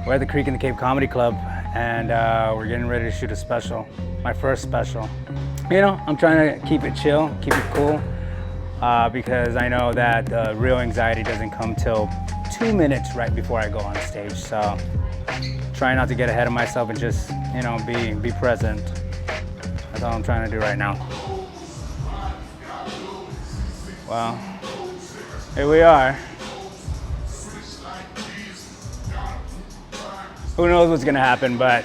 We're at the Creek in the Cave Comedy Club, and we're getting ready to shoot a special, my first special. You know, I'm trying to keep it chill, keep it cool, because I know that the real anxiety doesn't come till 2 minutes right before I go on stage. So, trying not to get ahead of myself and just, you know, be present. That's all I'm trying to do right now. Well, here we are. Who knows what's gonna happen, but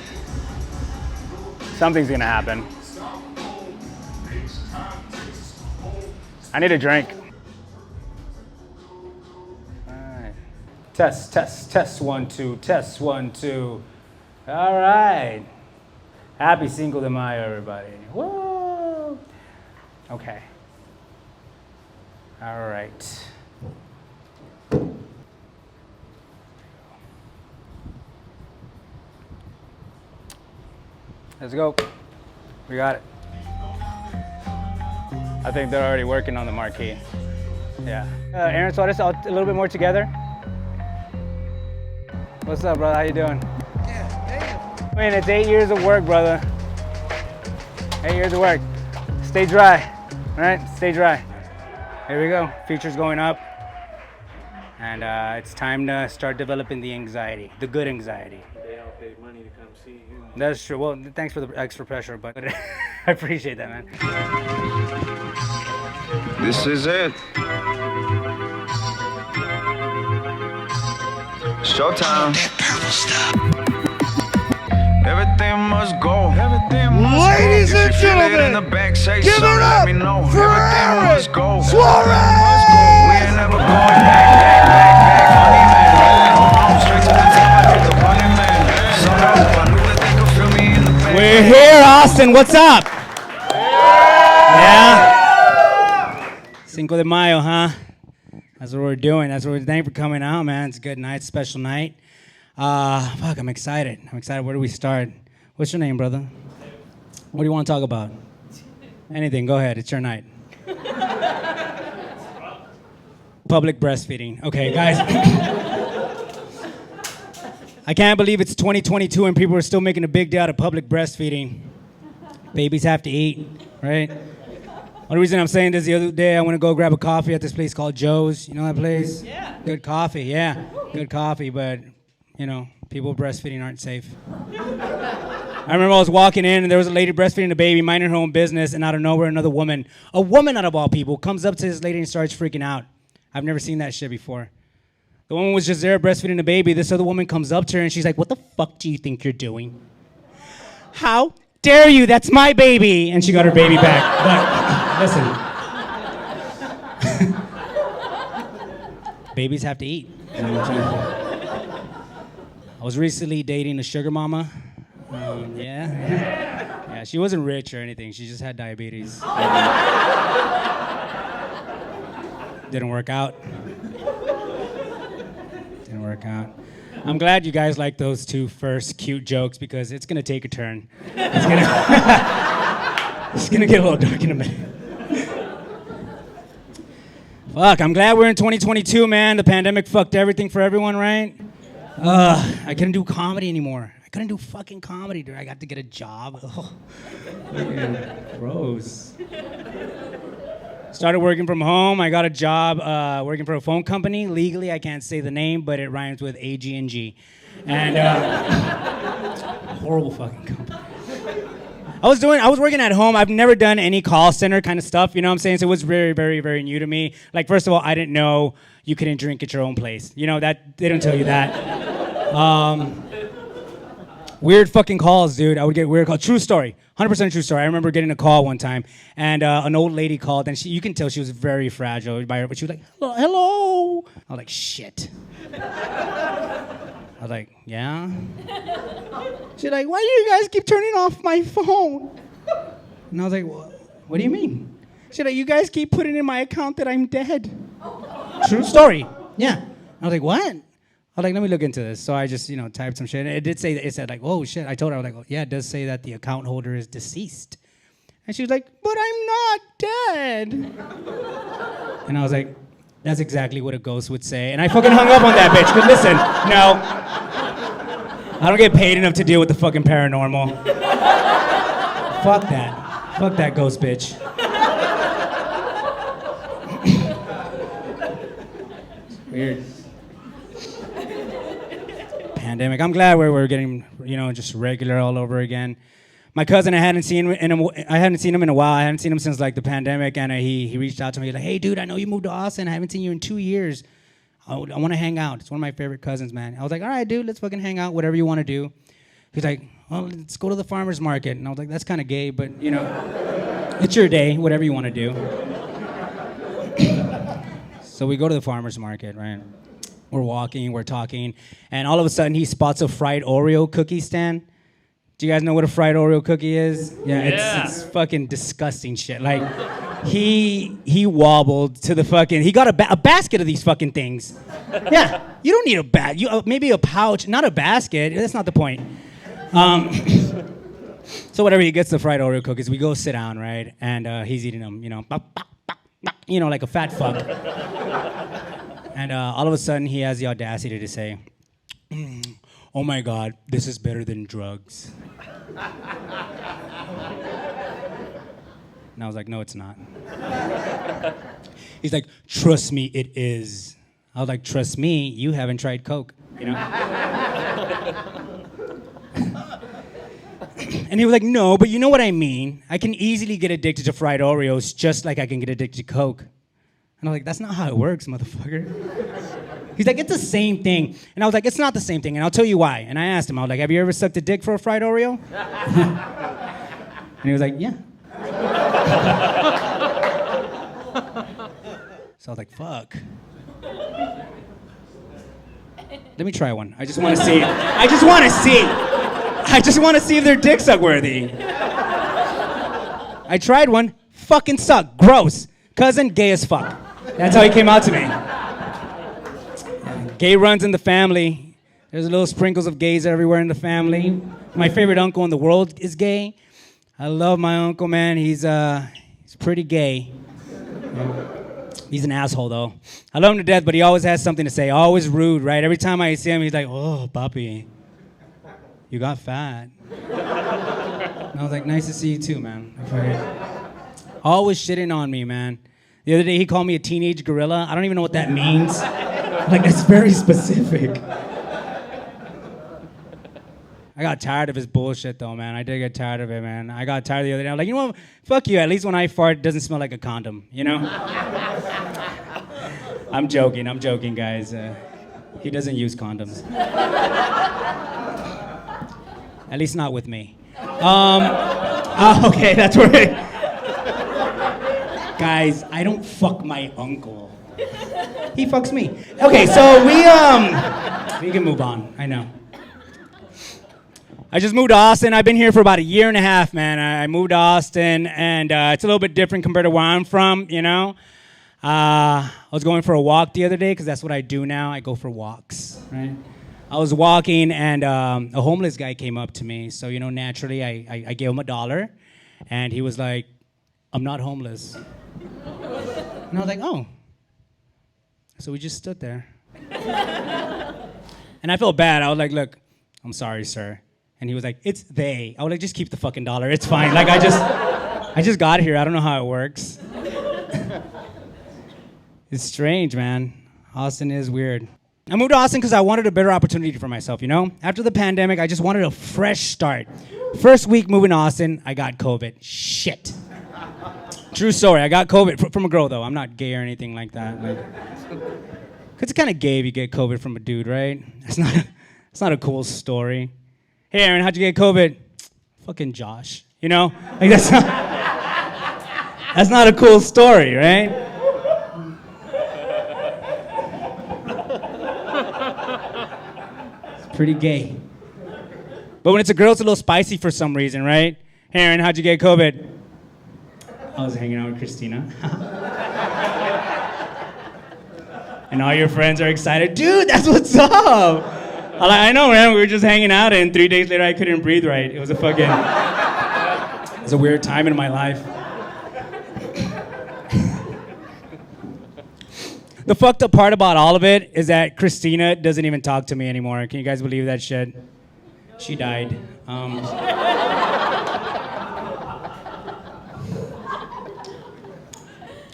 something's gonna happen. I need a drink. All right. Test, 1, 2, test, 1, 2. All right. Happy Cinco de Mayo, everybody. Woo! Okay. All right. Let's go. We got it. I think they're already working on the marquee. Yeah. Aaron Suarez, a little bit more together. What's up, brother? How you doing? Yeah, damn. I mean, it's 8 years of work, brother. 8 years of work. Stay dry, all right? Stay dry. Here we go. Feature's going up. And it's time to start developing the anxiety, the good anxiety. They all paid money to come see you. That's true. Well, thanks for the extra pressure, but I appreciate that, man. This is it. Showtime. Everything must go. Ladies and gentlemen, give it up for Aaron Suarez! We ain't never going back. Straight to the top, I get the running man. So I knew that they could feel me in the back. We're here, Austin. What's up? Yeah? Cinco de Mayo, huh? That's what we're doing. That's what we're thank for coming out, man. It's a good night, special night. Fuck, I'm excited. Where do we start? What's your name, brother? What do you want to talk about? Anything, go ahead. It's your night. Public breastfeeding. Okay, guys. I can't believe it's 2022 and people are still making a big deal out of public breastfeeding. Babies have to eat, right? Only reason I'm saying this, the other day I went to go grab a coffee at this place called Joe's. You know that place? Yeah. Good coffee, yeah. Good coffee, but, you know, people breastfeeding aren't safe. I remember I was walking in and there was a lady breastfeeding a baby, minding her own business, and out of nowhere, another woman, a woman out of all people, comes up to this lady and starts freaking out. I've never seen that shit before. The woman was just there breastfeeding the baby. This other woman comes up to her and she's like, "What the fuck do you think you're doing? How dare you? That's my baby." And she got her baby back. But listen. Babies have to eat. I was recently dating a sugar mama. Yeah, she wasn't rich or anything. She just had diabetes. Didn't work out. I'm glad you guys like those two first cute jokes because it's gonna take a turn. It's gonna get a little dark in a minute. Fuck, I'm glad we're in 2022, man. The pandemic fucked everything for everyone, right? I couldn't do comedy anymore. I couldn't do fucking comedy, dude. I got to get a job. Ugh. Gross. Started working from home. I got a job working for a phone company. Legally, I can't say the name, but it rhymes with AG&G. And horrible fucking company. I was working at home. I've never done any call center kind of stuff, you know what I'm saying? So it was very, very, very new to me. Like, first of all, I didn't know you couldn't drink at your own place. You know, that they don't tell you that. Weird fucking calls, dude. I would get weird calls. True story. 100% true story. I remember getting a call one time, and an old lady called, and you can tell she was very fragile by her, but she was like, hello. I was like, shit. I was like, yeah? She's like, why do you guys keep turning off my phone? And I was like, what do you mean? She's like, you guys keep putting in my account that I'm dead. True story. Yeah. I was like, what? I was like, let me look into this. So I just, typed some shit. It did say, it said like, oh shit. I told her, I was like, oh, yeah, it does say that the account holder is deceased. And she was like, but I'm not dead. And I was like, that's exactly what a ghost would say. And I fucking hung up on that bitch. But listen, no. I don't get paid enough to deal with the fucking paranormal. Fuck that. Fuck that ghost bitch. Weird. Pandemic. I'm glad we're getting, just regular all over again. My cousin, I hadn't seen him in a while. I hadn't seen him since like the pandemic, and he reached out to me like, "Hey, dude, I know you moved to Austin. I haven't seen you in 2 years. I want to hang out." It's one of my favorite cousins, man. I was like, "All right, dude, let's fucking hang out. Whatever you want to do." He's like, "Well, let's go to the farmer's market." And I was like, "That's kind of gay, but it's your day. Whatever you want to do." So we go to the farmer's market, right? We're walking, we're talking, and all of a sudden he spots a fried Oreo cookie stand. Do you guys know what a fried Oreo cookie is? Yeah. It's fucking disgusting shit. Like, he wobbled to the fucking, he got a basket of these fucking things. Yeah, you don't need a bag. Maybe a pouch, not a basket. That's not the point. So whatever, he gets the fried Oreo cookies. We go sit down, right? And he's eating them, like a fat fuck. And all of a sudden, he has the audacity to say, "Oh my God, this is better than drugs." And I was like, "No, it's not." He's like, "Trust me, it is." I was like, "Trust me, you haven't tried Coke, And he was like, "No, but you know what I mean. I can easily get addicted to fried Oreos just like I can get addicted to Coke." And I was like, "That's not how it works, motherfucker." He's like, "It's the same thing." And I was like, "It's not the same thing, and I'll tell you why." And I asked him, I was like, "Have you ever sucked a dick for a fried Oreo?" And he was like, "Yeah." So I was like, "Fuck. Let me try one. I just want to see. I just want to see if their dick suck worthy." I tried one. Fucking suck. Gross. Cousin, gay as fuck. That's how he came out to me. Gay runs in the family. There's little sprinkles of gays everywhere in the family. My favorite uncle in the world is gay. I love my uncle, man. He's pretty gay. He's an asshole, though. I love him to death, but he always has something to say. Always rude, right? Every time I see him, he's like, "Oh, papi, you got fat." And I was like, "Nice to see you too, man." Always shitting on me, man. The other day, he called me a teenage gorilla. I don't even know what that means. Like, that's very specific. I got tired of his bullshit, though, man. I did get tired of it, man. I got tired the other day. I was like, "You know what? Fuck you. At least when I fart, it doesn't smell like a condom, I'm joking, guys. He doesn't use condoms. At least not with me. Okay, that's where Guys, I don't fuck my uncle. He fucks me. Okay, so we can move on. I know. I just moved to Austin. I've been here for about a year and a half, man. I moved to Austin, and it's a little bit different compared to where I'm from, I was going for a walk the other day, because that's what I do now. I go for walks, right? I was walking, and a homeless guy came up to me. So, naturally, I gave him $1, and he was like, "I'm not homeless." And I was like, "Oh." So we just stood there. And I felt bad. I was like, "Look, I'm sorry, sir." And he was like, "It's they." I was like, "Just keep the fucking $1. It's fine." Like, I just got here. I don't know how it works. It's strange, man. Austin is weird. I moved to Austin because I wanted a better opportunity for myself, After the pandemic, I just wanted a fresh start. First week moving to Austin, I got COVID. Shit. True story. I got COVID from a girl, though. I'm not gay or anything like that. Because it's kind of gay if you get COVID from a dude, right? It's not a cool story. "Hey, Aaron, how'd you get COVID?" "Fucking Josh." Like, that's not a cool story, right? It's pretty gay. But when it's a girl, it's a little spicy for some reason, right? "Hey, Aaron, how'd you get COVID?" "I was hanging out with Christina." And all your friends are excited. "Dude, that's what's up." I'm like, "I know, man. We were just hanging out, and 3 days later, I couldn't breathe right. It was a weird time in my life." The fucked up part about all of it is that Christina doesn't even talk to me anymore. Can you guys believe that shit? She died.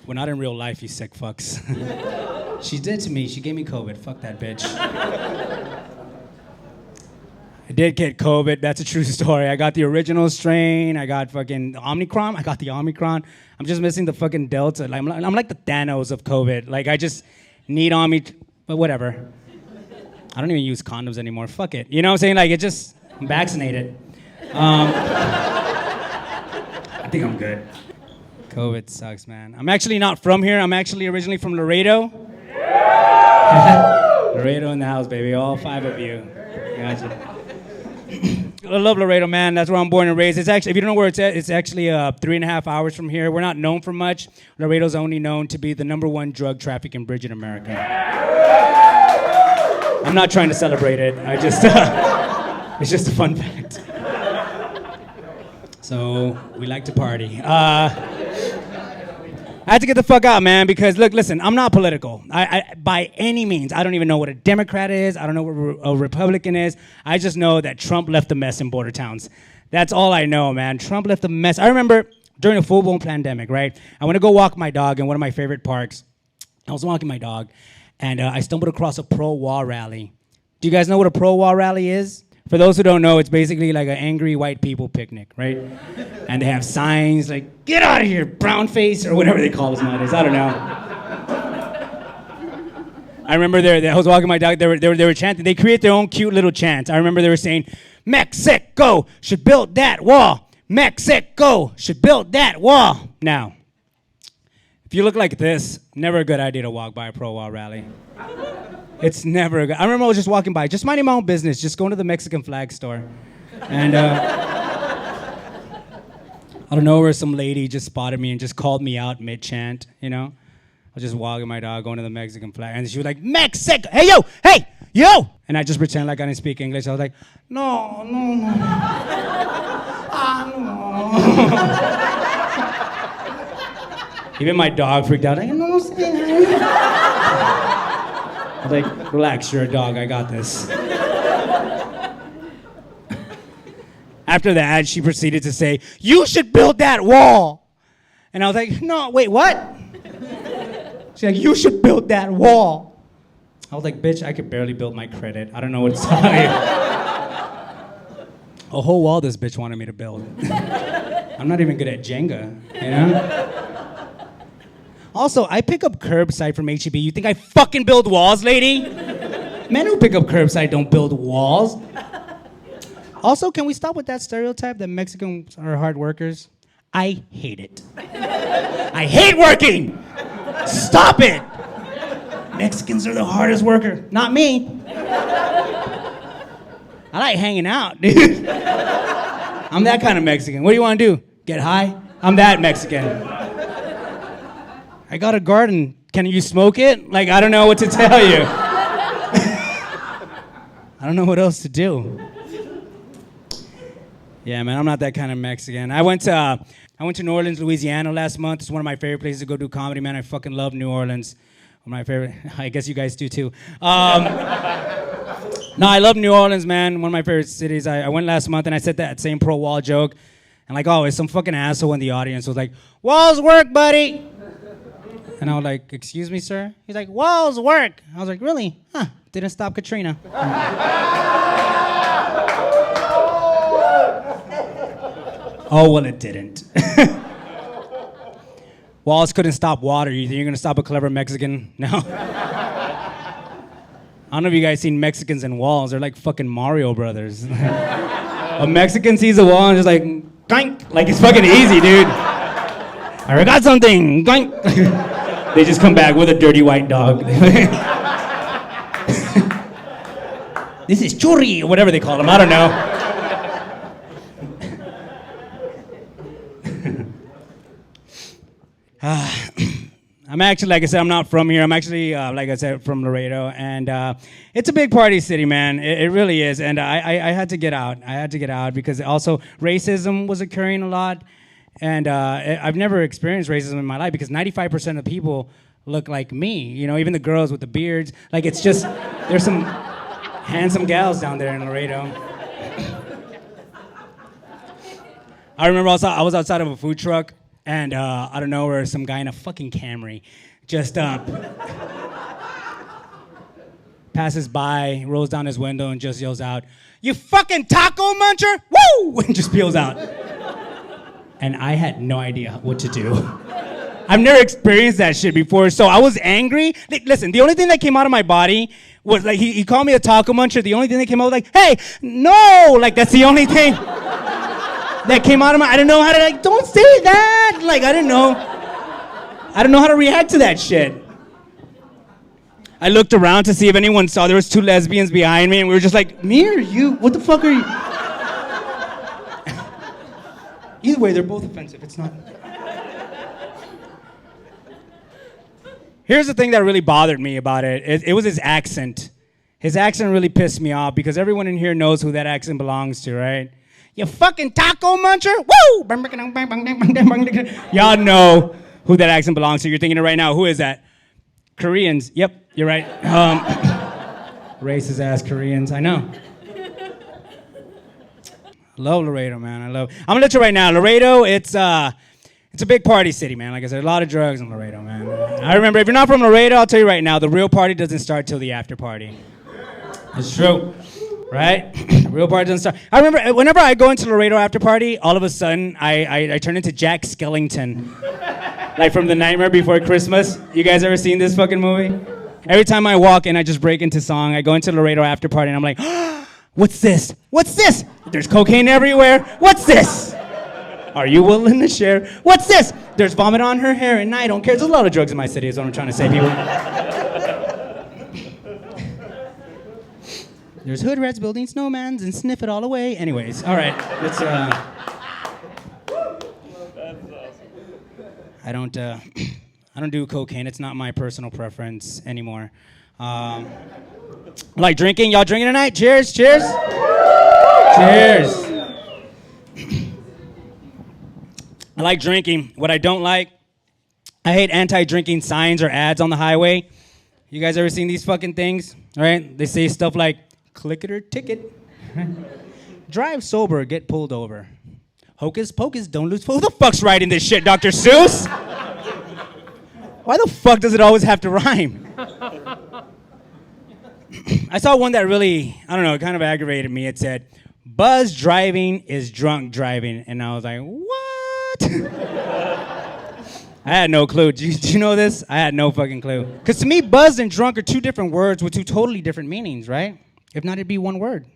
We're not in real life, you sick fucks. She did to me. She gave me COVID. Fuck that bitch. I did get COVID. That's a true story. I got the original strain. I got fucking Omicron. I got the Omicron. I'm just missing the fucking Delta. Like, I'm like the Thanos of COVID. Like, I just need but whatever. I don't even use condoms anymore. Fuck it. You know what I'm saying? Like, I'm vaccinated. I think I'm good. COVID sucks, man. I'm actually not from here. I'm actually originally from Laredo. Laredo in the house, baby. All 5 of you. Gotcha. I love Laredo, man. That's where I'm born and raised. It's actually, if you don't know where it's at, it's actually 3.5 hours from here. We're not known for much. Laredo's only known to be the #1 drug trafficking bridge in America. I'm not trying to celebrate it. It's just a fun fact. So we like to party. I had to get the fuck out, man, because listen, I'm not political. I by any means. I don't even know what a Democrat is. I don't know what a Republican is. I just know that Trump left a mess in border towns. That's all I know, man. Trump left a mess. I remember during a full-blown pandemic, right? I went to go walk my dog in one of my favorite parks. I was walking my dog, and I stumbled across a pro-wall rally. Do you guys know what a pro-wall rally is? For those who don't know, it's basically like an angry white people picnic, right? And they have signs like, "Get out of here, brown face," or whatever they call us nowadays. I don't know. I remember I was walking my dog, they were chanting, they create their own cute little chants. I remember they were saying, "Mexico should build that wall. Mexico should build that wall." Now, if you look like this, never a good idea to walk by a pro-wall rally. It's never a good. I remember I was just walking by, just minding my own business, just going to the Mexican flag store. And I don't know where some lady just spotted me and just called me out mid-chant, you know? I was just walking my dog, going to the Mexican flag, and she was like, "Mexico, hey, yo!" And I just pretended like I didn't speak English. I was like, no. No. Even my dog freaked out. Like, "No, say I was like, "Relax, you're a dog, I got this." After that, she proceeded to say, "You should build that wall." And I was like, "No, wait, what?" She's like, "You should build that wall." I was like, "Bitch, I could barely build my credit. I don't know what to tell you." A whole wall this bitch wanted me to build. I'm not even good at Jenga, you know? Also, I pick up curbside from HEB. You think I fucking build walls, lady? Men who pick up curbside don't build walls. Also, can we stop with that stereotype that Mexicans are hard workers? I hate it. I hate working! Stop it! Mexicans are the hardest worker. Not me. I like hanging out, dude. I'm that kind of Mexican. What do you want to do? Get high? I'm that Mexican. I got a garden. Can you smoke it? Like, I don't know what to tell you. I don't know what else to do. Yeah, man, I'm not that kind of Mexican. I went to New Orleans, Louisiana last month. It's one of my favorite places to go do comedy, man. I fucking love New Orleans. One of my favorite. I guess you guys do too. No, I love New Orleans, man. One of my favorite cities. I went last month and I said that same pro-wall joke. And like always, some fucking asshole in the audience was like, "Walls work, buddy." And I was like, "Excuse me, sir?" He's like, "Walls work." I was like, "Really? Huh, didn't stop Katrina." Oh, well, it didn't. Walls couldn't stop water. You think you're gonna stop a clever Mexican? No. I don't know if you guys seen Mexicans and walls. They're like fucking Mario Brothers. A Mexican sees a wall and just like, "Goink!" Like it's fucking easy, dude. "I forgot something. Goink!" They just come back with a dirty white dog. This is churri, or whatever they call them. I don't know. I'm actually, like I said, I'm not from here. I'm actually, like I said, from Laredo. And it's a big party city, man. It really is. And I had to get out. I had to get out because also racism was occurring a lot. And I've never experienced racism in my life because 95% of people look like me. You know, even the girls with the beards. Like, it's just, there's some handsome gals down there in Laredo. I remember I was outside of a food truck, and out of nowhere, some guy in a fucking Camry just passes by, rolls down his window, and just yells out, "You fucking taco muncher!" Woo! And just peels out. And I had no idea what to do. I've never experienced that shit before, so I was angry. Listen, the only thing that came out of my body was like, he called me a taco muncher. The only thing that came out was like, "Hey, no!" Like, that's the only thing that came out of my, I didn't know how to, like, don't say that. Like, I didn't know how to react to that shit. I looked around to see if anyone saw. There was 2 lesbians behind me, and we were just like, "Me or you? What the fuck are you?" Either way, they're both offensive. It's not. Here's the thing that really bothered me about it. It was his accent. His accent really pissed me off because everyone in here knows who that accent belongs to, right? "You fucking taco muncher!" Woo! Y'all know who that accent belongs to. You're thinking it right now. Who is that? Koreans. Yep, you're right. Racist ass Koreans. I know. I love Laredo, man. I'm gonna let you right now. Laredo, it's a big party city, man. Like I said, a lot of drugs in Laredo, man. I remember, if you're not from Laredo, I'll tell you right now, the real party doesn't start till the after party. It's true. Right? Real party doesn't start. I remember whenever I go into Laredo after party, all of a sudden I turn into Jack Skellington. Like from The Nightmare Before Christmas. You guys ever seen this fucking movie? Every time I walk in, I just break into song. I go into Laredo after party and I'm like, what's this? What's this? There's cocaine everywhere. What's this? Are you willing to share? What's this? There's vomit on her hair and I don't care. There's a lot of drugs in my city is what I'm trying to say, people. There's hood rats building snowmans and sniff it all away. Anyways, all right. Let's, I don't do cocaine. It's not my personal preference anymore. I like drinking. Y'all drinking tonight? Cheers, cheers. Cheers. I like drinking. What I don't like, I hate anti-drinking signs or ads on the highway. You guys ever seen these fucking things? All right? They say stuff like, "Click it or ticket." "Drive sober, get pulled over." "Hocus pocus, don't lose. Who the fuck's writing this shit, Dr. Seuss? Why the fuck does it always have to rhyme? I saw one that really, I don't know, it kind of aggravated me. It said, "Buzz driving is drunk driving." And I was like, what? I had no clue. Do you know this? I had no fucking clue. Because to me, buzz and drunk are 2 different words with 2 totally different meanings, right? If not, it'd be 1 word.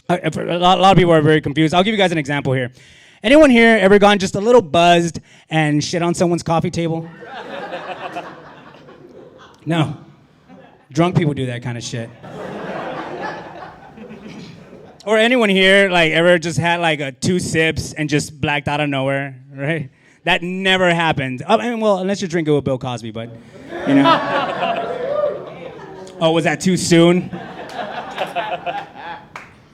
A lot of people are very confused. I'll give you guys an example here. Anyone here ever gone just a little buzzed and shit on someone's coffee table? No. Drunk people do that kind of shit. Or anyone here like ever just had like 2 sips and just blacked out of nowhere, right? That never happened. I mean, well, unless you're drinking with Bill Cosby, but, you know. Oh, was that too soon?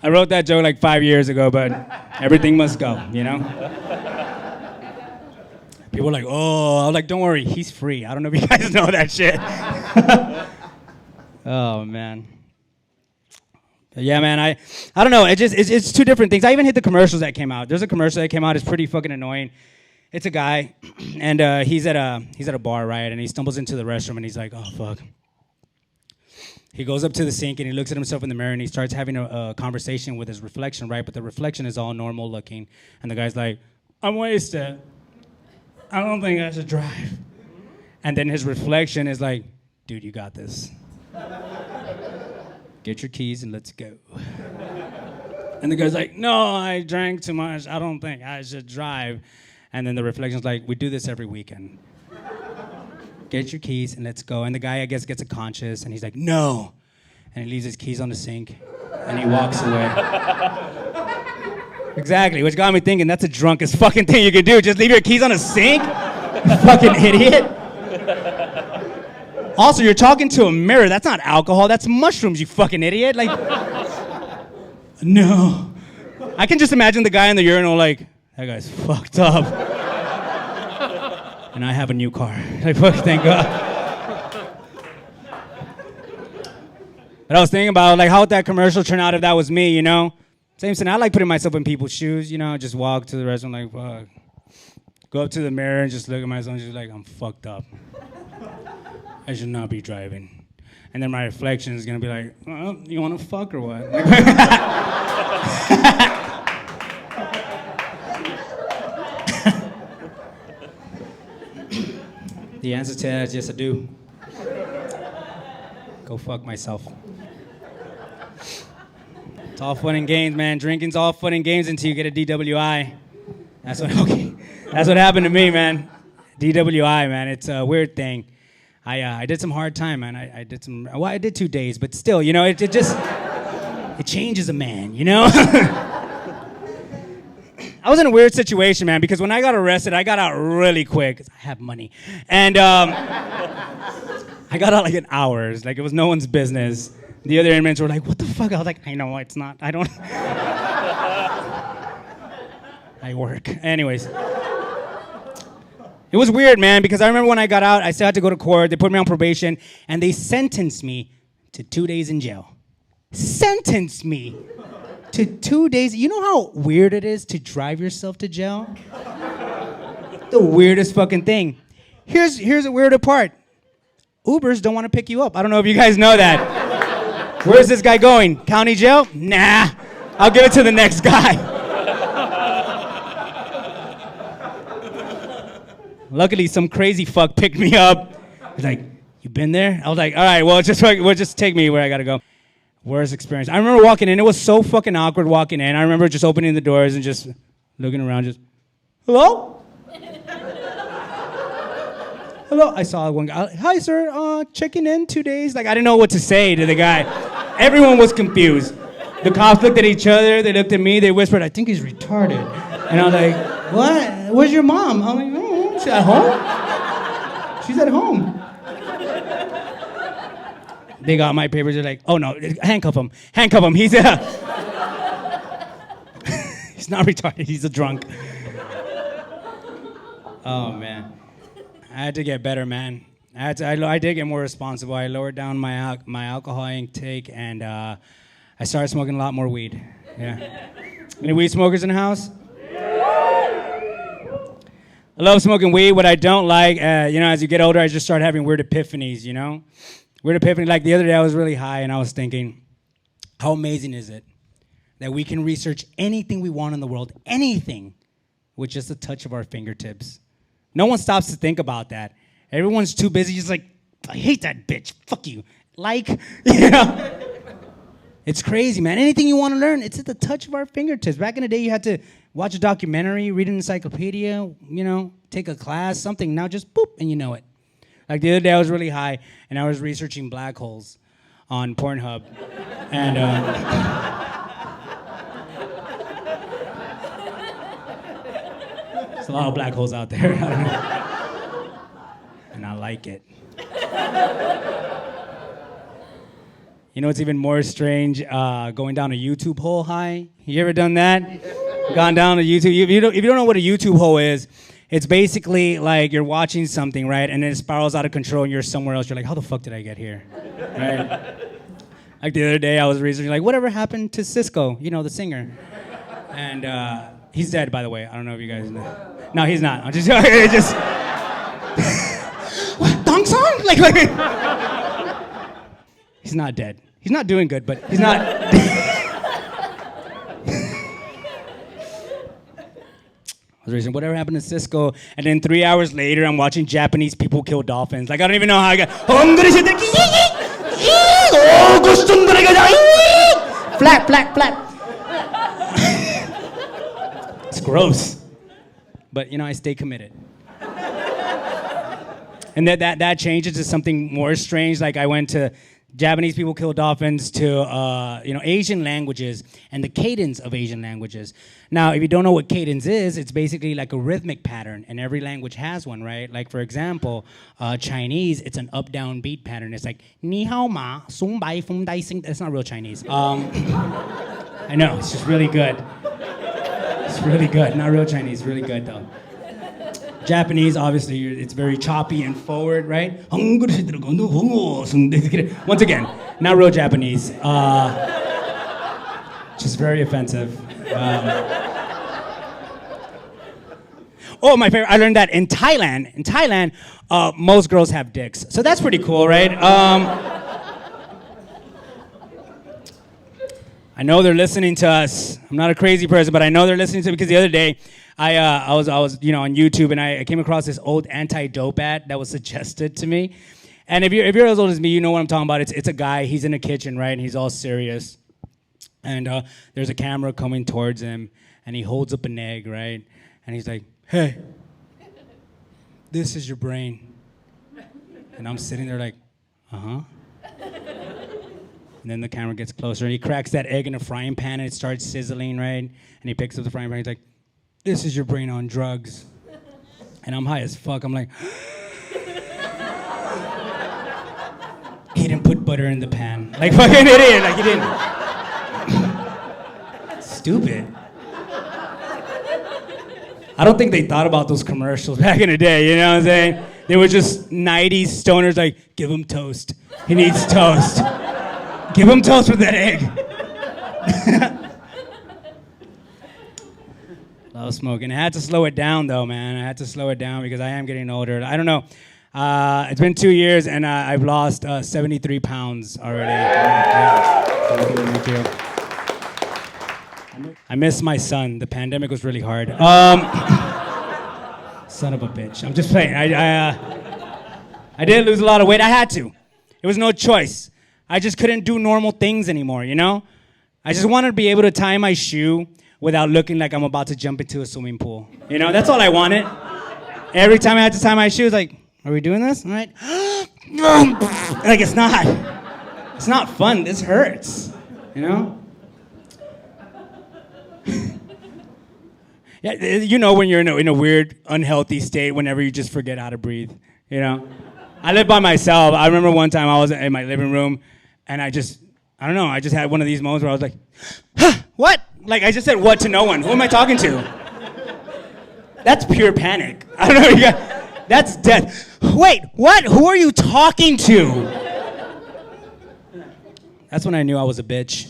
I wrote that joke like 5 years ago, but everything must go, you know? People were like, oh, I was like, don't worry, he's free. I don't know if you guys know that shit. Oh, man. But yeah, man, I don't know. It's 2 different things. I even hit the commercials that came out. There's a commercial that came out. It's pretty fucking annoying. It's a guy, and he's at a bar, right? And he stumbles into the restroom, and he's like, oh, fuck. He goes up to the sink, and he looks at himself in the mirror, and he starts having a conversation with his reflection, right? But the reflection is all normal looking. And the guy's like, I'm wasted. I don't think I should drive. And then his reflection is like, dude, you got this. Get your keys and let's go. And the guy's like, no, I drank too much. I don't think I should drive. And then the reflection's like, we do this every weekend. Get your keys and let's go. And the guy, I guess, gets a conscience and he's like, no. And he leaves his keys on the sink and he walks away. Exactly, which got me thinking that's the drunkest fucking thing you can do. Just leave your keys on a sink? You fucking idiot. Also, you're talking to a mirror. That's not alcohol. That's mushrooms, you fucking idiot. Like, no. I can just imagine the guy in the urinal like, that guy's fucked up. And I have a new car. Like, fuck, thank God. But I was thinking about, like, how would that commercial turn out if that was me, you know? Same thing. I like putting myself in people's shoes, you know, just walk to the restaurant like, fuck. Go up to the mirror and just look at myself and just like, I'm fucked up. I should not be driving. And then my reflection is gonna be like, well, you wanna fuck or what? The answer to that is yes, I do. Go fuck myself. It's all fun and games, man. Drinking's all fun and games until you get a DWI. That's what happened to me, man. DWI, man. It's a weird thing. I did some hard time, man. I did 2 days, but still, you know, it just it changes a man, you know. I was in a weird situation, man, because when I got arrested, I got out really quick because I have money, and I got out like in hours. Like it was no one's business. The other inmates were like, "What the fuck?" I was like, "I know it's not. I don't." I work. Anyways. It was weird, man, because I remember when I got out, I still had to go to court. They put me on probation, and they sentenced me to 2 days in jail. Sentenced me to 2 days. You know how weird it is to drive yourself to jail? The weirdest fucking thing. Here's the weirder part. Ubers don't want to pick you up. I don't know if you guys know that. Where's this guy going? County jail? Nah. I'll give it to the next guy. Luckily, some crazy fuck picked me up. He's like, "You been there?" I was like, "All right, well, just take me where I gotta go." Worst experience. I remember walking in. It was so fucking awkward walking in. I remember just opening the doors and just looking around, just, "Hello? Hello?" I saw one guy. "Hi, sir. Checking in 2 days." Like, I didn't know what to say to the guy. Everyone was confused. The cops looked at each other. They looked at me. They whispered, "I think he's retarded." And I was like, "What? Where's your mom?" I'm like, "Oh. She's at home? She's at home." They got my papers. They're like, "Oh no, handcuff him. Handcuff him. He's he's not retarded. He's a drunk." Oh man, I had to get better, man. I did get more responsible. I lowered down my alcohol intake, and I started smoking a lot more weed. Yeah. Any weed smokers in the house? I love smoking weed. What I don't like, you know, as you get older, I just start having weird epiphanies, you know? Weird epiphany. Like the other day, I was really high, and I was thinking, how amazing is it that we can research anything we want in the world, anything, with just a touch of our fingertips? No one stops to think about that. Everyone's too busy, just like, "I hate that bitch. Fuck you." Like, you know? It's crazy, man. Anything you want to learn, it's at the touch of our fingertips. Back in the day, you had to watch a documentary, read an encyclopedia, you know, take a class, something. Now just boop, and you know it. Like the other day, I was really high, and I was researching black holes on Pornhub. And there's a lot of black holes out there. And I like it. You know what's even more strange? Going down a YouTube hole high. You ever done that? Gone down a YouTube. If you don't know what a YouTube hole is, it's basically like you're watching something, right? And then it spirals out of control and you're somewhere else. You're like, how the fuck did I get here? Right? Like the other day I was researching, like, whatever happened to Cisco? You know, the singer. And he's dead, by the way. I don't know if you guys know. No, he's not. I'm just what? Dong song? Like he's not dead. He's not doing good, but he's not. I was reading whatever happened to Cisco, and then 3 hours later, I'm watching Japanese people kill dolphins. Like, I don't even know how I got. Flap, flap, flap. It's gross. But, you know, I stay committed. And that changes to something more strange. Like, I went to Japanese people kill dolphins to, Asian languages and the cadence of Asian languages. Now, if you don't know what cadence is, it's basically like a rhythmic pattern, and every language has one, right? Like, for example, Chinese, it's an up-down beat pattern. It's like, ni hao ma, sung bai fung dai sing. That's not real Chinese. I know, it's just really good. It's really good. Not real Chinese, really good, though. Japanese, obviously, it's very choppy and forward, right? Once again, not real Japanese. which is very offensive. Oh, my favorite, I learned that in Thailand. In Thailand, most girls have dicks. So that's pretty cool, right? I know they're listening to us. I'm not a crazy person, but I know they're listening to me because the other day, I was on YouTube and I came across this old anti-dope ad that was suggested to me. And if you're as old as me, you know what I'm talking about. It's a guy, he's in a kitchen, right? And he's all serious. And there's a camera coming towards him, and he holds up an egg, right? And he's like, hey, this is your brain. And I'm sitting there like, uh-huh. And then the camera gets closer, and he cracks that egg in a frying pan, and it starts sizzling, right? And he picks up the frying pan, he's like, this is your brain on drugs. And I'm high as fuck. I'm like, he didn't put butter in the pan. Like, fucking idiot. Like, he didn't. Stupid. I don't think they thought about those commercials back in the day, you know what I'm saying? They were just 90s stoners like, give him toast. He needs toast. Give him toast with that egg. Love smoking. I had to slow it down, though, man. I had to slow it down because I am getting older. I don't know. It's been 2 years, and I've lost 73 pounds already. Thank you. I miss my son. The pandemic was really hard. Son of a bitch. I'm just playing. I did lose a lot of weight. I had to. It was no choice. I just couldn't do normal things anymore, you know? I just wanted to be able to tie my shoe without looking like I'm about to jump into a swimming pool. You know, that's all I wanted. Every time I had to tie my shoe, I was like, are we doing this? All right. Like, it's not fun. This hurts, you know? Yeah, you know when you're in a weird, unhealthy state whenever you just forget how to breathe, you know? I live by myself. I remember one time I was in my living room, and I just had one of these moments where I was like, huh, what? Like, I just said what to no one. Who am I talking to? That's pure panic. I don't know. That's death. Wait, what? Who are you talking to? That's when I knew I was a bitch.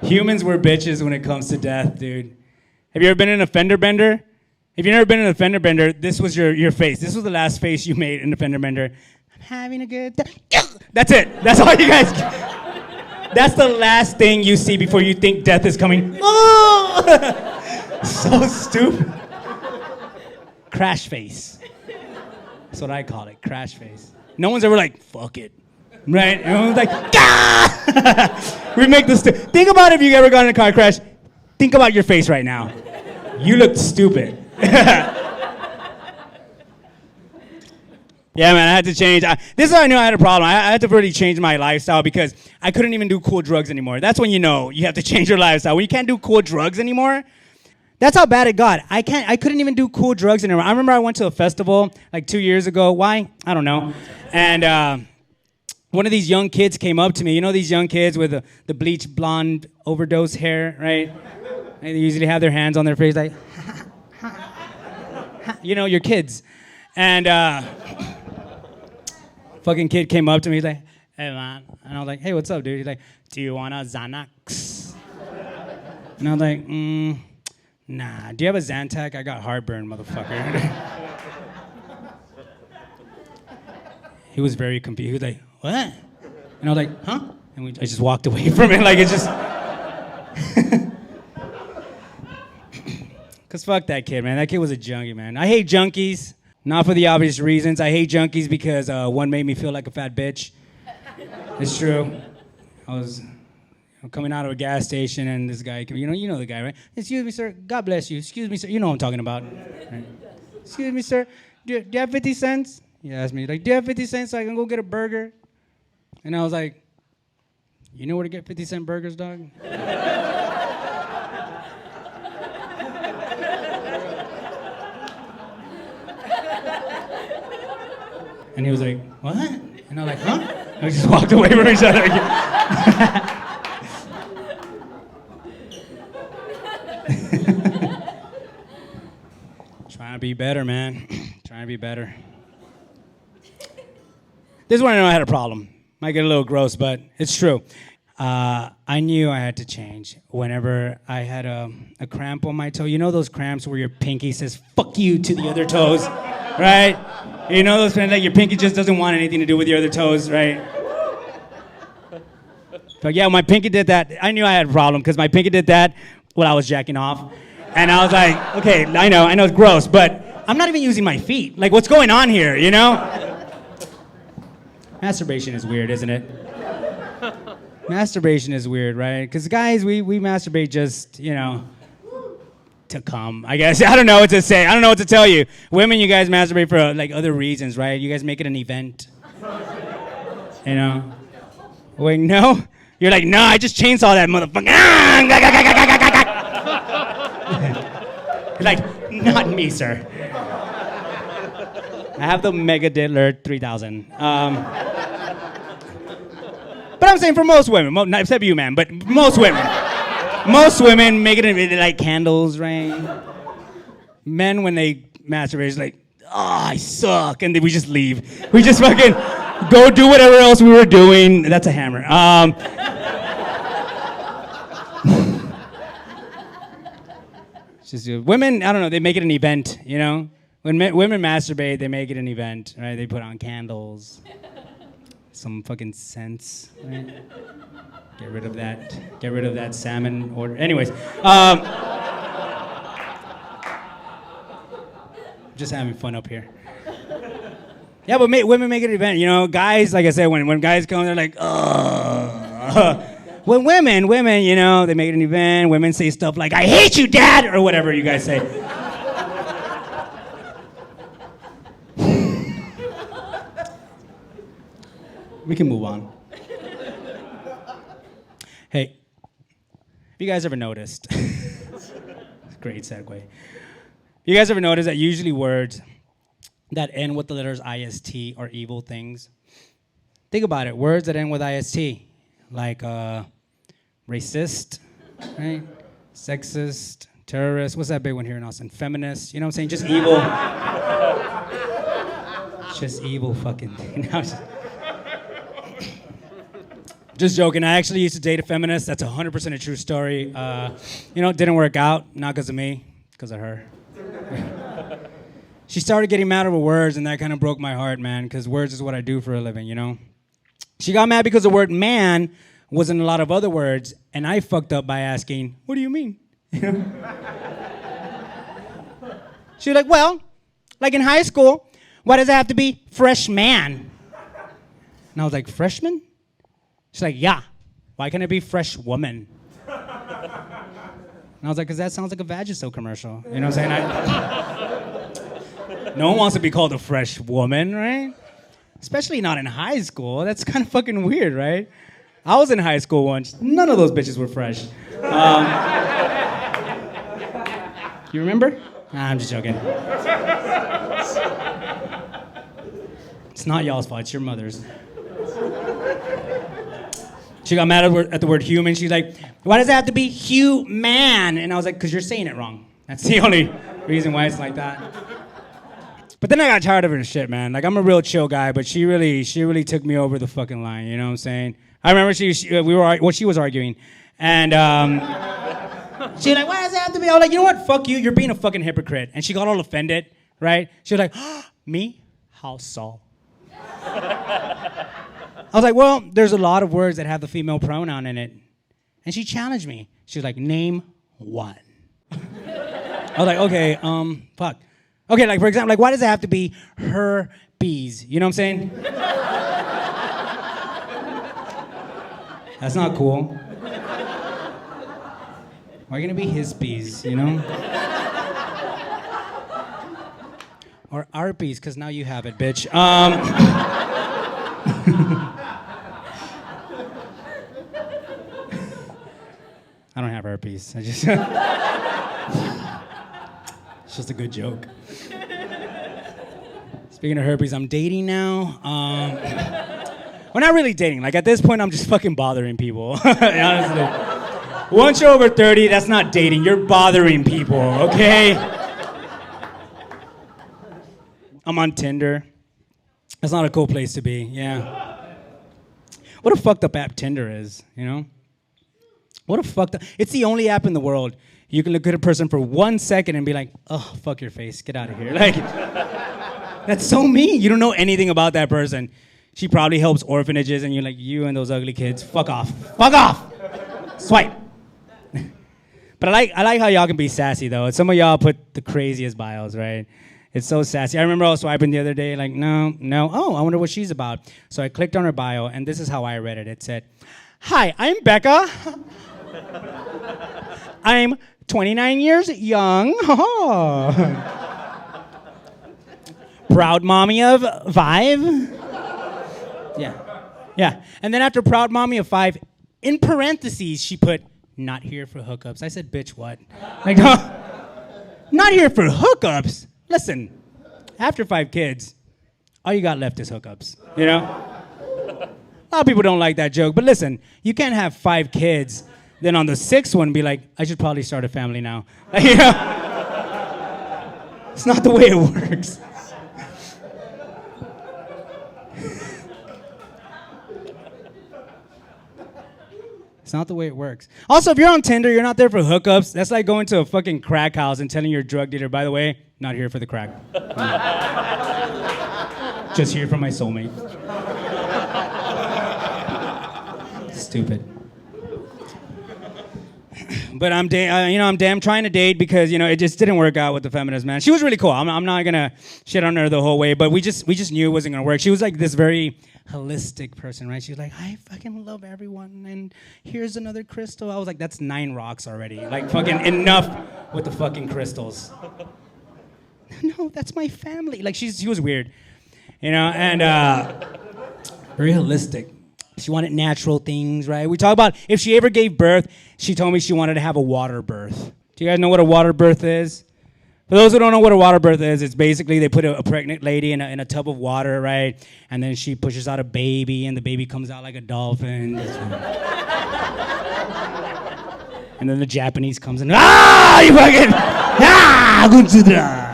Humans were bitches when it comes to death, dude. Have you ever been in a fender bender? If you've never been in a fender bender, this was your face. This was the last face you made in a fender bender. I'm having a good time. That's it. That's all you guys get. That's the last thing you see before you think death is coming. Oh! So stupid. Crash face. That's what I call it, crash face. No one's ever like, fuck it. Right? Everyone's like, ah! We make this. Think about if you ever got in a car crash. Think about your face right now. You look stupid. Yeah, man, I had to change. This is how I knew I had a problem. I had to really change my lifestyle because I couldn't even do cool drugs anymore. That's when you know you have to change your lifestyle. When you can't do cool drugs anymore, that's how bad it got. I couldn't even do cool drugs anymore. I remember I went to a festival like 2 years ago. Why? I don't know. And one of these young kids came up to me. You know these young kids with the bleached blonde overdose hair, right? And they usually have their hands on their face like, you know, your kids. And fucking kid came up to me. He's like, hey, man. And I was like, hey, what's up, dude? He's like, do you want a Xanax? And I was like, nah. Do you have a Zantac? I got heartburn, motherfucker. He was very confused. He was like, what? And I was like, huh? And I just walked away from it. Like, it just... Because fuck that kid, man. That kid was a junkie, man. I hate junkies. Not for the obvious reasons. I hate junkies because one made me feel like a fat bitch. It's true. I was coming out of a gas station and this guy, you know the guy, right? Excuse me, sir. God bless you. Excuse me, sir. You know what I'm talking about. Right? Excuse me, sir. Do you have 50 cents? He asked me, like, do you have 50 cents so I can go get a burger? And I was like, you know where to get 50-cent burgers, dog? And he was like, what? And I was like, huh? And we just walked away from each other again. Trying to be better, man. Trying to be better. This is when I know I had a problem. Might get a little gross, but it's true. I knew I had to change whenever I had a cramp on my toe. You know those cramps where your pinky says, fuck you to the other toes, right? You know those cramps, like your pinky just doesn't want anything to do with your other toes, right? But yeah, my pinky did that. I knew I had a problem because my pinky did that while I was jacking off. And I was like, okay, I know it's gross, but I'm not even using my feet. Like, what's going on here, you know? Masturbation is weird, isn't it? Masturbation is weird, right? Because guys, we masturbate just, you know, to come, I guess. I don't know what to say. I don't know what to tell you. Women, you guys masturbate for, like, other reasons, right? You guys make it an event. You know? Wait, no? You're like, no, I just chainsaw that motherfucker. You're like, not me, sir. I have the Mega Diddler 3000. But I'm saying for most women, not except you, man, but most women. Most women make it they like candles, right? Men, when they masturbate, it's like, oh, I suck. And then we just leave. We just fucking go do whatever else we were doing. That's a hammer. Just women, I don't know, they make it an event, you know? When women masturbate, they make it an event, right? They put on candles, some fucking scents, right? Get rid of that salmon order. Anyways, just having fun up here. Yeah, but women make it an event, you know? Guys, like I said, when guys come, they're like, ugh. When women, you know, they make it an event. Women say stuff like, I hate you, Dad, or whatever you guys say. We can move on. Hey, have you guys ever noticed? Great segue. You guys ever noticed that usually words that end with the letters IST are evil things? Think about it. Words that end with IST, like racist, right? Sexist, terrorist. What's that big one here in Austin? Feminist. You know what I'm saying? Just evil. Just evil fucking thing. Just joking. I actually used to date a feminist. That's 100% a true story. You know, it didn't work out. Not because of me, because of her. She started getting mad over words, and that kind of broke my heart, man, because words is what I do for a living, you know? She got mad because the word man was in a lot of other words, and I fucked up by asking, what do you mean? You know? She was like, well, like in high school, why does it have to be freshman? And I was like, freshman? She's like, yeah. Why can't it be fresh woman? And I was like, because that sounds like a Vagisil commercial. You know what I'm saying? No one wants to be called a fresh woman, right? Especially not in high school. That's kind of fucking weird, right? I was in high school once. None of those bitches were fresh. You remember? Nah, I'm just joking. It's not y'all's fault. It's your mother's. She got mad at the word human. She's like, why does it have to be human? And I was like, because you're saying it wrong. That's the only reason why it's like that. But then I got tired of her shit, man. Like, I'm a real chill guy, but she really took me over the fucking line, you know what I'm saying? I remember she was arguing. And she was like, why does it have to be? I was like, you know what? Fuck you. You're being a fucking hypocrite. And she got all offended, right? She was like, me? How so? I was like, well, there's a lot of words that have the female pronoun in it. And she challenged me. She was like, name one. I was like, okay, fuck. Okay, like, for example, like, why does it have to be her bees? You know what I'm saying? That's not cool. Why are you gonna be his bees, you know? Or our bees, because now you have it, bitch. I don't have herpes. I just... It's just a good joke. Speaking of herpes, I'm dating now. Well, not really dating. Like, at this point, I'm just fucking bothering people. Honestly. Once you're over 30, that's not dating. You're bothering people, okay? I'm on Tinder. That's not a cool place to be, yeah. What a fucked up app Tinder is, you know? What a fucked up... It's the only app in the world you can look at a person for 1 second and be like, oh, fuck your face, get out of here. Like, that's so mean. You don't know anything about that person. She probably helps orphanages, and you're like, you and those ugly kids, fuck off. Fuck off! Swipe. But I like how y'all can be sassy, though. Some of y'all put the craziest bios, right? It's so sassy. I remember I was swiping the other day, like, no. Oh, I wonder what she's about. So I clicked on her bio, and this is how I read it. It said, hi, I'm Becca. I'm 29 years young. Proud mommy of 5. Yeah. And then after proud mommy of 5, in parentheses, she put, not here for hookups. I said, bitch, what? Like, not here for hookups? Listen, after 5 kids, all you got left is hookups, you know? A lot of people don't like that joke, but listen, you can't have 5 kids, then on the 6th one be like, I should probably start a family now. Like, you know? It's not the way it works. It's not the way it works. Also, if you're on Tinder, you're not there for hookups. That's like going to a fucking crack house and telling your drug dealer, by the way, not here for the crack. Just here for my soulmate. Stupid. But I'm damn trying to date because, you know, it just didn't work out with the feminist, man. She was really cool. I'm not gonna shit on her the whole way, but we just knew it wasn't gonna work. She was like this very holistic person, right? She was like, I fucking love everyone, and here's another crystal. I was like, that's 9 rocks already. Like, fucking enough with the fucking crystals. No, that's my family. Like, she was weird, you know, and very holistic. She wanted natural things, right? We talk about if she ever gave birth, she told me she wanted to have a water birth. Do you guys know what a water birth is? For those who don't know what a water birth is, it's basically they put a pregnant lady in a tub of water, right? And then she pushes out a baby, and the baby comes out like a dolphin. And then the Japanese comes in, you fucking, Godzilla.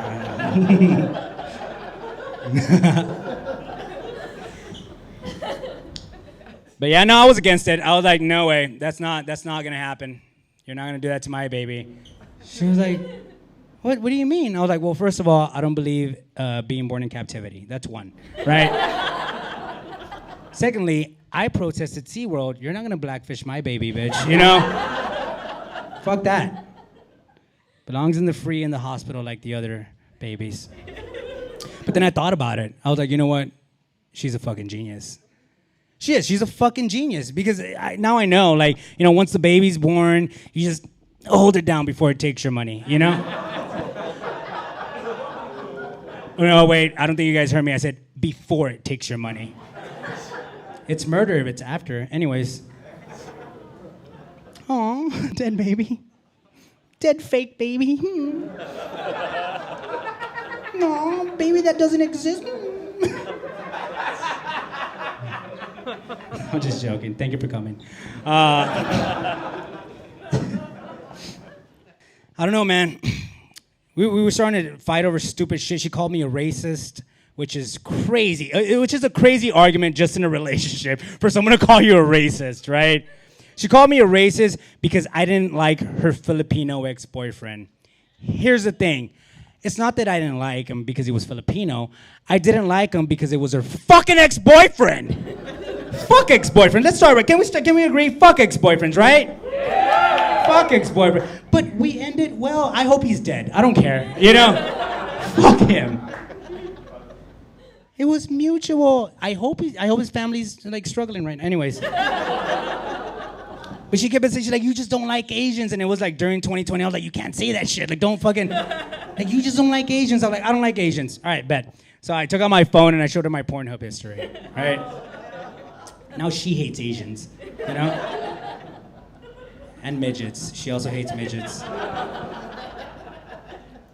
But yeah, no, I was against it. I was like, no way, that's not gonna happen. You're not gonna do that to my baby. She was like, what do you mean? I was like, well, first of all, I don't believe being born in captivity. That's one, right? Secondly, I protested SeaWorld. You're not gonna blackfish my baby, bitch, you know? Fuck that. Belongs in the free in the hospital like the other babies. But then I thought about it. I was like, you know what? She's a fucking genius. She is. She's a fucking genius because now I know, like, you know, once the baby's born, you just hold it down before it takes your money, you know? No, wait, I don't think you guys heard me. I said before it takes your money. It's murder if it's after. Anyways. Aw, dead baby. Dead fake baby. No, baby that doesn't exist. I'm just joking. Thank you for coming. I don't know, man. We were starting to fight over stupid shit. She called me a racist, which is crazy. Which is a crazy argument just in a relationship for someone to call you a racist, right? She called me a racist because I didn't like her Filipino ex-boyfriend. Here's the thing. It's not that I didn't like him because he was Filipino. I didn't like him because it was her fucking ex-boyfriend. Fuck ex-boyfriend. Let's start right. Can we agree? Fuck ex-boyfriends, right? Yeah. Fuck ex-boyfriend. But we ended well. I hope he's dead. I don't care. You know? Fuck him. It was mutual. I hope his family's like struggling right now. Anyways. But she kept saying, she's like, you just don't like Asians. And it was like during 2020, I was like, you can't say that shit. Like, don't fucking, like, you just don't like Asians. I was like, I don't like Asians. All right, bet. So I took out my phone and I showed her my Pornhub history, right? Now she hates Asians, you know? And midgets. She also hates midgets.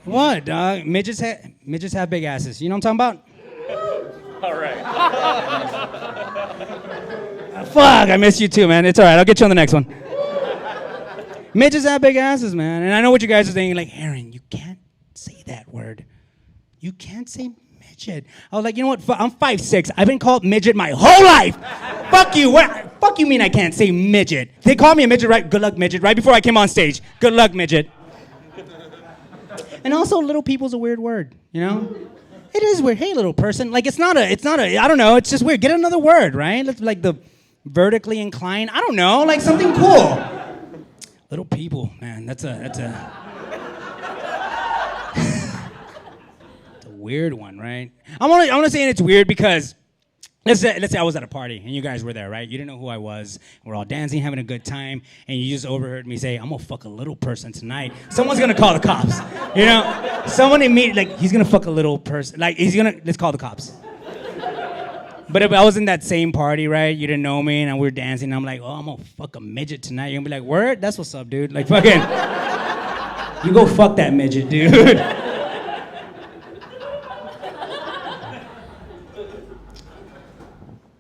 What, dog? Midgets have big asses. You know what I'm talking about? All right. Fuck, I miss you too, man. It's all right. I'll get you on the next one. Midgets have big asses, man. And I know what you guys are thinking. Like, Aaron, you can't say that word. You can't say midget. midget. I was like, you know what? I'm 5'6". I've been called midget my whole life. Fuck you. What? Fuck you mean I can't say midget? They called me a midget, right? Good luck, midget. Right before I came on stage. Good luck, midget. And also, little people's a weird word, you know? It is weird. Hey, little person. Like, it's not a, I don't know. It's just weird. Get another word, right? Let's like the vertically inclined. I don't know. Like something cool. Little people, man. That's a it's a weird one, right? I'm only saying it's weird because let's say I was at a party and you guys were there, right? You didn't know who I was. We're all dancing, having a good time, and you just overheard me say, "I'm gonna fuck a little person tonight." Someone's gonna call the cops, you know? Someone immediately, like, he's gonna fuck a little person. Like, let's call the cops. But if I was in that same party, right, you didn't know me, and we were dancing, and I'm like, oh, I'm gonna fuck a midget tonight. You're gonna be like, word? That's what's up, dude. Like, fucking, you go fuck that midget, dude.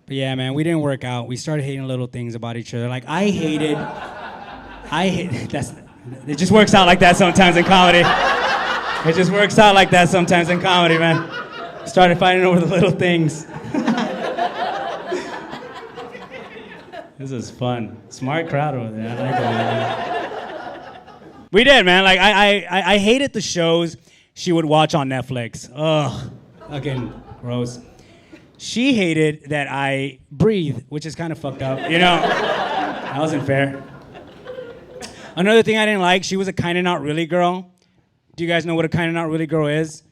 But yeah, man, we didn't work out. We started hating little things about each other. Like, it just works out like that sometimes in comedy. It just works out like that sometimes in comedy, man. Started fighting over the little things. This is fun. Smart crowd over there. I like it, man. We did, man. Like, I hated the shows she would watch on Netflix. Ugh, fucking gross. She hated that I breathe, which is kind of fucked up, you know? That wasn't fair. Another thing I didn't like, she was a kinda not really girl. Do you guys know what a kinda not really girl is?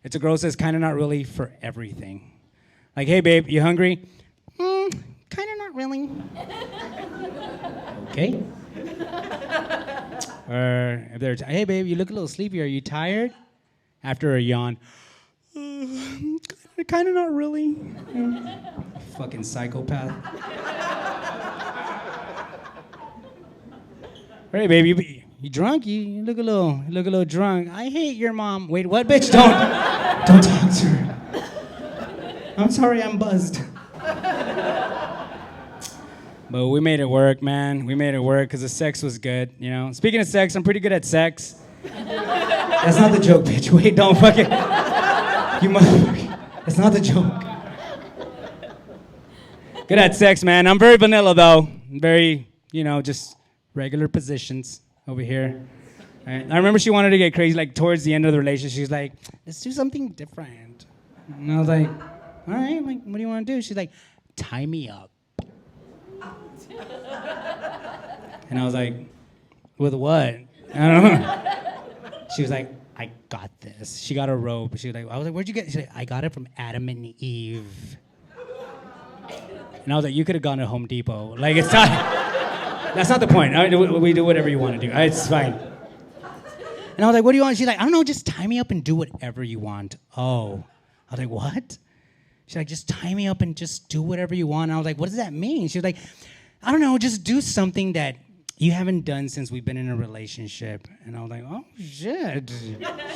It's a girl that says kinda not really for everything. Like, hey, babe, you hungry? Kinda not really. Okay. Or if they're, hey, babe, you look a little sleepy. Are you tired? After a yawn. Kinda not really. Fucking psychopath. Hey, babe, you drunk? You look a little drunk. I hate your mom. Wait, what, bitch? Don't talk to her. I'm sorry, I'm buzzed. But we made it work, man. We made it work because the sex was good, you know? Speaking of sex, I'm pretty good at sex. That's not the joke, bitch. Wait, don't fucking... You motherfucker. That's not the joke. Good at sex, man. I'm very vanilla, though. Very, you know, just regular positions over here. Right. I remember she wanted to get crazy, like, towards the end of the relationship. She's like, let's do something different. And I was like, all right, like, what do you want to do? She's like, tie me up. And I was like, with what? I don't know. She was like, I got this. She got a rope. She was like, I was like, where'd you get it? She's like, I got it from Adam and Eve. And I was like, you could have gone to Home Depot. Like, it's not, that's not the point. We do whatever you want to do. It's fine. And I was like, what do you want? She's like, I don't know, just tie me up and do whatever you want. Oh. I was like, what? She's like, just tie me up and just do whatever you want. And I was like, what does that mean? She was like, I don't know, just do something that you haven't done since we've been in a relationship. And I was like, oh, shit.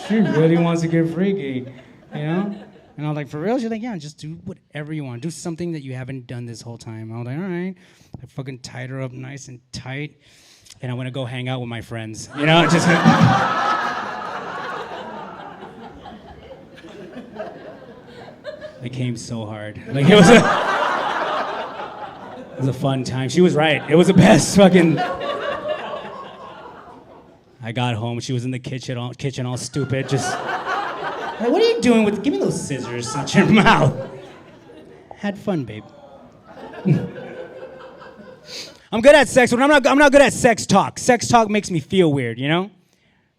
She really wants to get freaky, you know? And I was like, for real? She's like, yeah, just do whatever you want. Do something that you haven't done this whole time. I was like, all right. I fucking tied her up nice and tight. And I went to go hang out with my friends. You know, just... It came so hard. Like, it was a fun time. She was right. It was the best fucking... I got home. She was in the kitchen all stupid, just... Like, what are you doing with... Give me those scissors out your mouth. Had fun, babe. I'm good at sex, but I'm not good at sex talk. Sex talk makes me feel weird, you know?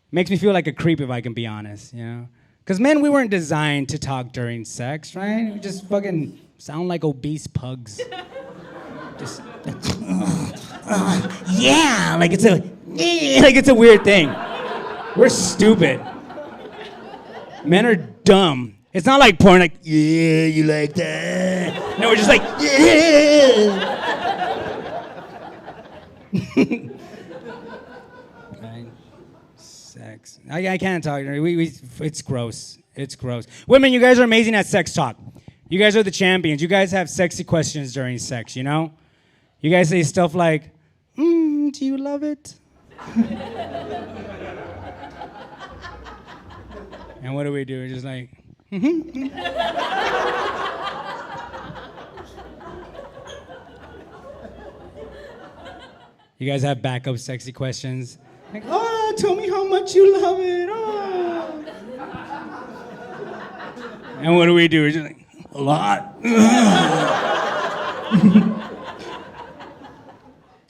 Makes me feel like a creep, if I can be honest, you know? Because men, we weren't designed to talk during sex, right? We just fucking sound like obese pugs. Just, yeah, like it's a weird thing. We're stupid. Men are dumb. It's not like porn, like, yeah, you like that. No, we're just like, yeah. Right? Sex. I can't talk. It's gross. It's gross. Women, you guys are amazing at sex talk. You guys are the champions. You guys have sexy questions during sex, you know? You guys say stuff like, do you love it? And what do? We're just like, You guys have backup sexy questions? Like, oh, tell me how much you love it. Oh. And what do? We're just like, a lot.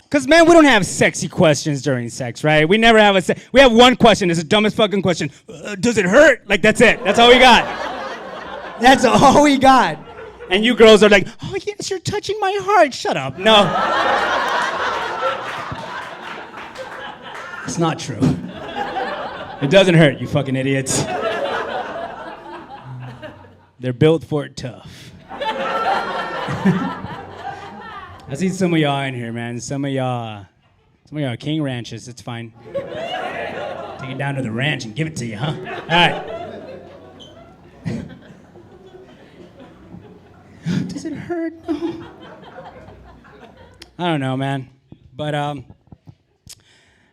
Because, man, we don't have sexy questions during sex, right? We never have we have one question. It's the dumbest fucking question. Does it hurt? Like, that's it. That's all we got. That's all we got. And you girls are like, oh, yes, you're touching my heart. Shut up. No. It's not true. It doesn't hurt, you fucking idiots. They're built for it tough. I see some of y'all in here, man. Some of y'all are king ranches. It's fine. Take it down to the ranch and give it to you, huh? All right. Does it hurt? Oh. I don't know, man. But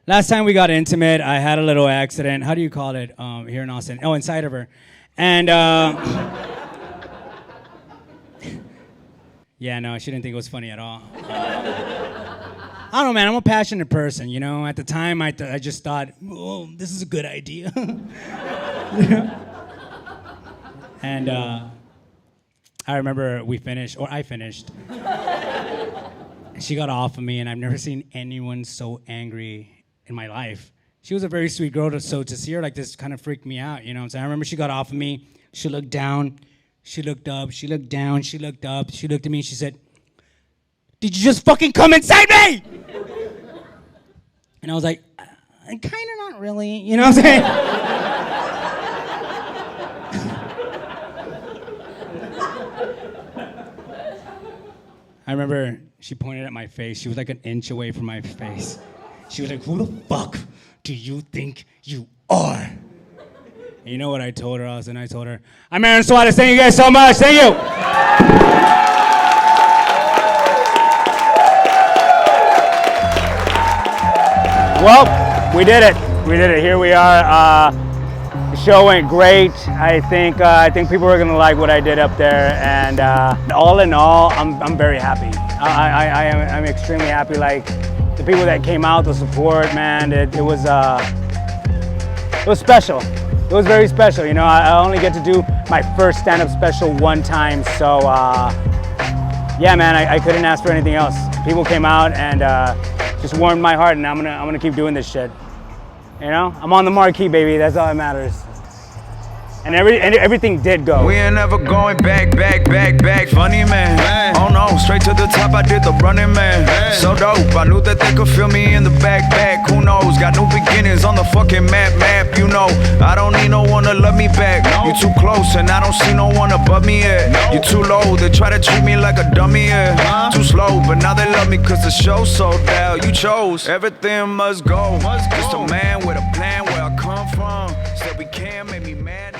last time we got intimate, I had a little accident. How do you call it here in Austin? Oh, inside of her. And yeah, no, she didn't think it was funny at all. I don't know, man. I'm a passionate person, you know. At the time, I just thought, oh, this is a good idea. And I remember I finished. And she got off of me, and I've never seen anyone so angry in my life. She was a very sweet girl, so to see her like this kind of freaked me out, you know what I'm saying? I remember she got off of me. She looked down. She looked up, she looked down, she looked up, she looked at me, and she said, did you just fucking come inside me? And I was like, kind of not really, you know what I'm saying? I remember she pointed at my face. She was like an inch away from my face. She was like, who the fuck do you think you are? And you know what I told her? I told her, I'm Aaron Suarez. Thank you guys so much. Thank you. Well, we did it. We did it. Here we are. The show went great. I think people are gonna like what I did up there. And all in all, I'm very happy. I'm extremely happy. Like the people that came out, the support, man. It was special. It was very special, you know. I only get to do my first stand-up special one time, so yeah, man, I couldn't ask for anything else. People came out and just warmed my heart, and I'm gonna keep doing this shit. You know, I'm on the marquee, baby. That's all that matters. And everything did go. We ain't never going back. Funny man. Oh no, straight to the top, I did the running man. So dope, I knew that they could feel me in the back. Who knows? Got new beginnings on the fucking map. You know, I don't need no one to love me back. You too close, and I don't see no one above me yet. You too low, they try to treat me like a dummy, yeah. Too slow, but now they love me cause the show's sold out. You chose, everything must go. Just a man with a plan where I come from. Said we can't make me mad.